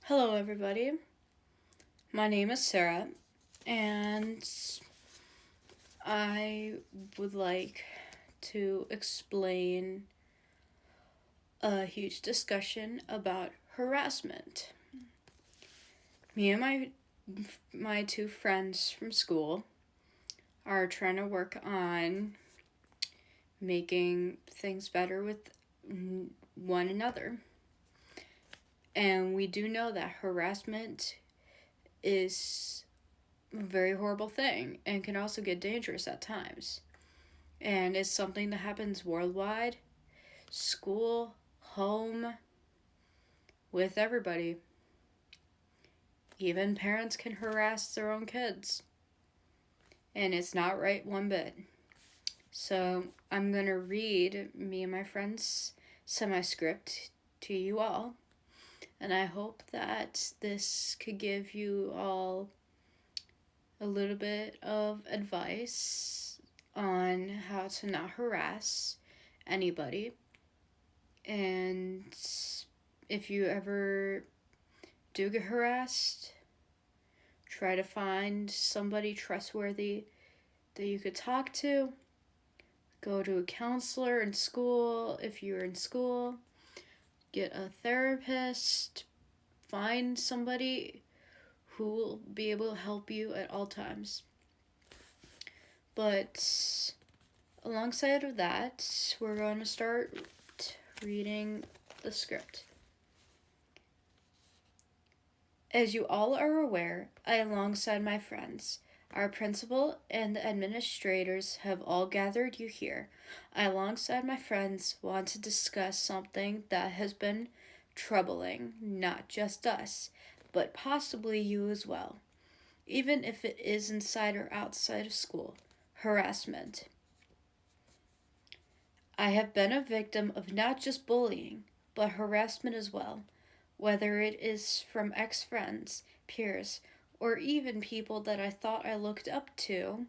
Hello, everybody. My name is Sarah, and I would like to explain a huge discussion about harassment. Me and my two friends from school are trying to work on making things better with one another. And we do know that harassment is a very horrible thing and can also get dangerous at times. And it's something that happens worldwide, school, home, with everybody. Even parents can harass their own kids. And it's not right one bit. So I'm going to read me and my friend's semi-script to you all. And I hope that this could give you all a little bit of advice on how to not harass anybody. And if you ever do get harassed, try to find somebody trustworthy that you could talk to. Go to a counselor in school if you're in school. Get a therapist. Find somebody who will be able to help you at all times. But alongside of that, we're going to start reading the script. As you all are aware, I, alongside my friends, our principal and the administrators have all gathered you here. I, alongside my friends, want to discuss something that has been troubling not just us, but possibly you as well, even if it is inside or outside of school: harassment. I have been a victim of not just bullying, but harassment as well, whether it is from ex-friends, peers, or even people that I thought I looked up to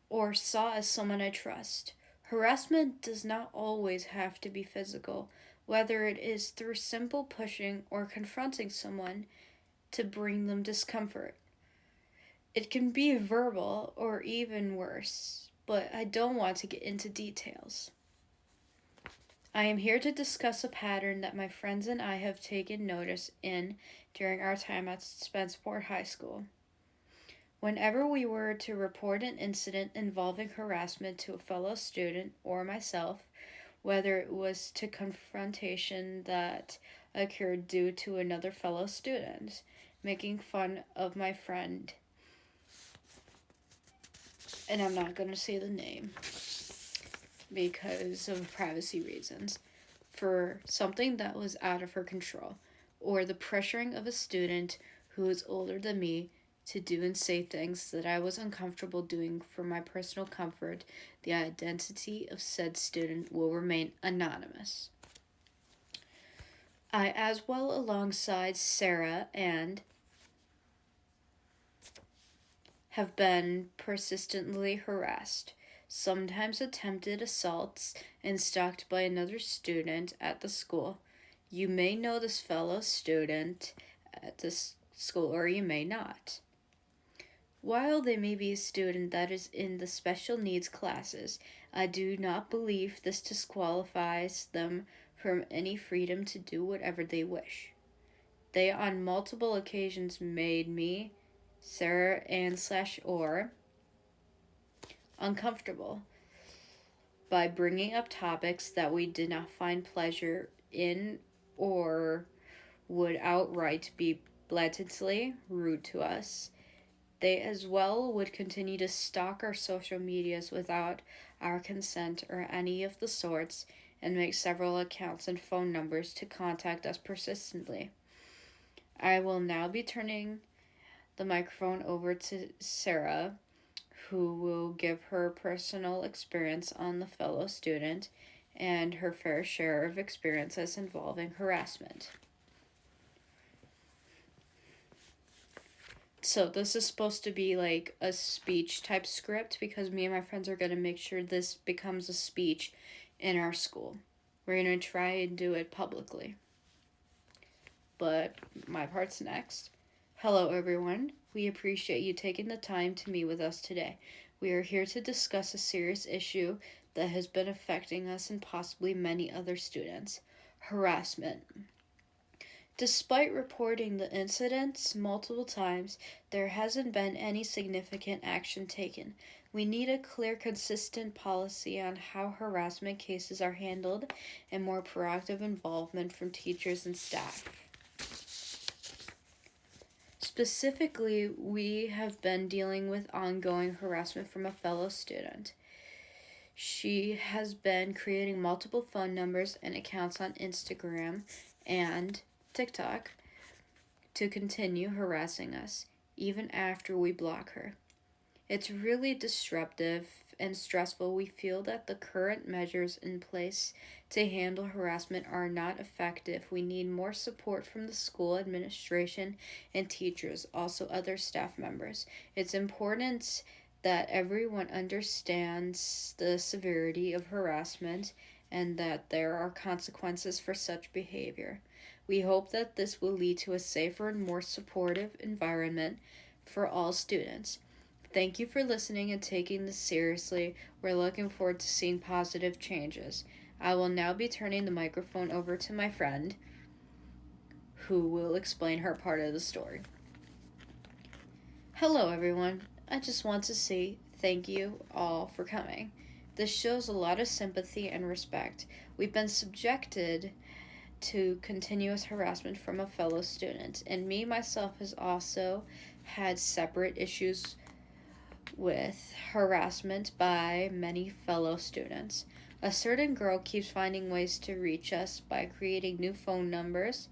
or saw as someone I trust. Harassment does not always have to be physical, whether it is through simple pushing or confronting someone to bring them discomfort. It can be verbal or even worse, but I don't want to get into details. I am here to discuss a pattern that my friends and I have taken notice in during our time at Spenceport High School. Whenever we were to report an incident involving harassment to a fellow student or myself, whether it was to confrontation that occurred due to another fellow student making fun of my friend, and I'm not going to say the name because of privacy reasons, for something that was out of her control, or the pressuring of a student who is older than me to do and say things that I was uncomfortable doing for my personal comfort, the identity of said student will remain anonymous. I, as well alongside Sarah and have been persistently harassed, sometimes attempted assaults, and stalked by another student at the school. You may know this fellow student at this school, or you may not. While they may be a student that is in the special needs classes, I do not believe this disqualifies them from any freedom to do whatever they wish. They on multiple occasions made me, Sarah and/or uncomfortable by bringing up topics that we did not find pleasure in, or would outright be blatantly rude to us. They as well would continue to stalk our social medias without our consent or any of the sorts, and make several accounts and phone numbers to contact us persistently. I will now be turning the microphone over to Sarah, who will give her personal experience on the fellow student and her fair share of experiences involving harassment. So this is supposed to be like a speech type script, because me and my friends are going to make sure this becomes a speech in our school. We're going to try and do it publicly. but my part's next. Hello, everyone. We appreciate you taking the time to meet with us today. We are here to discuss a serious issue that has been affecting us and possibly many other students: harassment. Despite reporting the incidents multiple times, there hasn't been any significant action taken. We need a clear, consistent policy on how harassment cases are handled and more proactive involvement from teachers and staff. Specifically, we have been dealing with ongoing harassment from a fellow student. She has been creating multiple phone numbers and accounts on Instagram and TikTok to continue harassing us, even after we block her. It's really disruptive and stressful. We feel that the current measures in place to handle harassment are not effective. We need more support from the school administration and teachers, also other staff members. It's important that everyone understands the severity of harassment and that there are consequences for such behavior. We hope that this will lead to a safer and more supportive environment for all students. Thank you for listening and taking this seriously. We're looking forward to seeing positive changes. I will now be turning the microphone over to my friend, who will explain her part of the story. Hello, everyone. I just want to say thank you all for coming. This shows a lot of sympathy and respect. We've been subjected to continuous harassment from a fellow student, and me myself has also had separate issues with harassment by many fellow students. A certain girl keeps finding ways to reach us by creating new phone numbers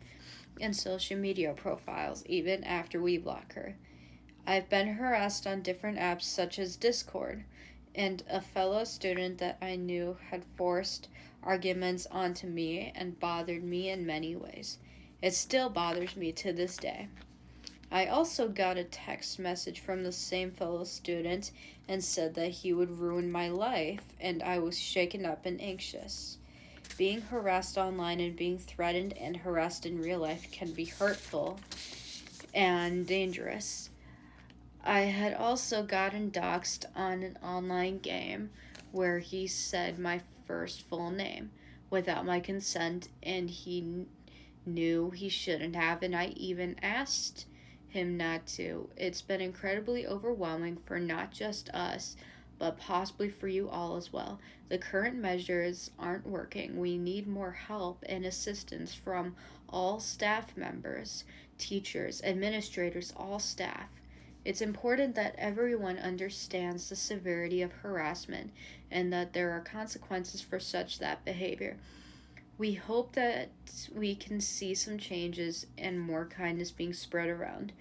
and social media profiles even after we block her. I've been harassed on different apps such as Discord, and a fellow student that I knew had forced arguments onto me and bothered me in many ways. It still bothers me to this day. I also got a text message from the same fellow student and said that he would ruin my life, and I was shaken up and anxious. Being harassed online and being threatened and harassed in real life can be hurtful and dangerous. I had also gotten doxxed on an online game where he said my first full name without my consent, and he knew he shouldn't have, and I even asked him not to. It's been incredibly overwhelming for not just us, but possibly for you all as well. The current measures aren't working. We need more help and assistance from all staff members, teachers, administrators, all staff. It's important that everyone understands the severity of harassment and that there are consequences for such that behavior. We hope that we can see some changes and more kindness being spread around,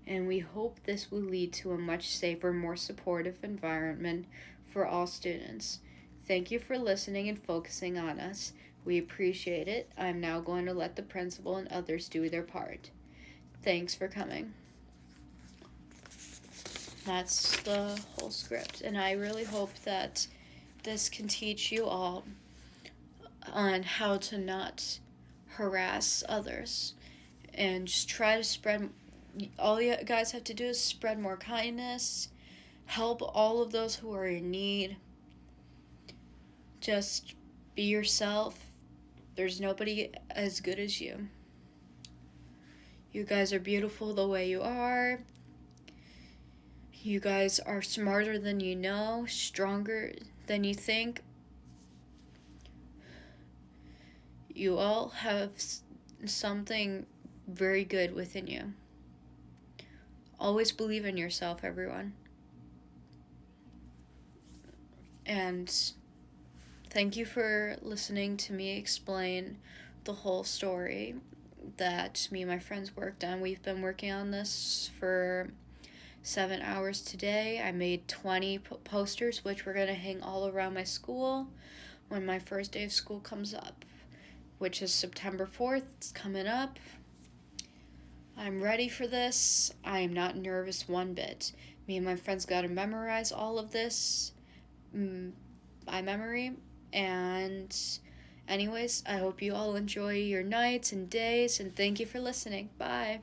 and we hope this will lead to a much safer, more supportive environment for all students. Thank you for listening and focusing on us. We appreciate it. I'm now going to let the principal and others do their part. Thanks for coming. That's the whole script, and I really hope that this can teach you all on how to not harass others and just try to spread. All you guys have to do is spread more kindness, help all of those who are in need. Just be yourself. There's nobody as good as you. You guys are beautiful the way you are. You guys are smarter than you know, stronger than you think. You all have something very good within you. Always believe in yourself, everyone. And thank you for listening to me explain the whole story that me and my friends worked on. We've been working on this for 7 hours today. I made 20 posters, which we're going to hang all around my school when my first day of school comes up, which is September 4th. It's coming up. I'm ready for this. I am not nervous one bit. Me and my friends got to memorize all of this by memory, and Anyways, I hope you all enjoy your nights and days, and thank you for listening. Bye.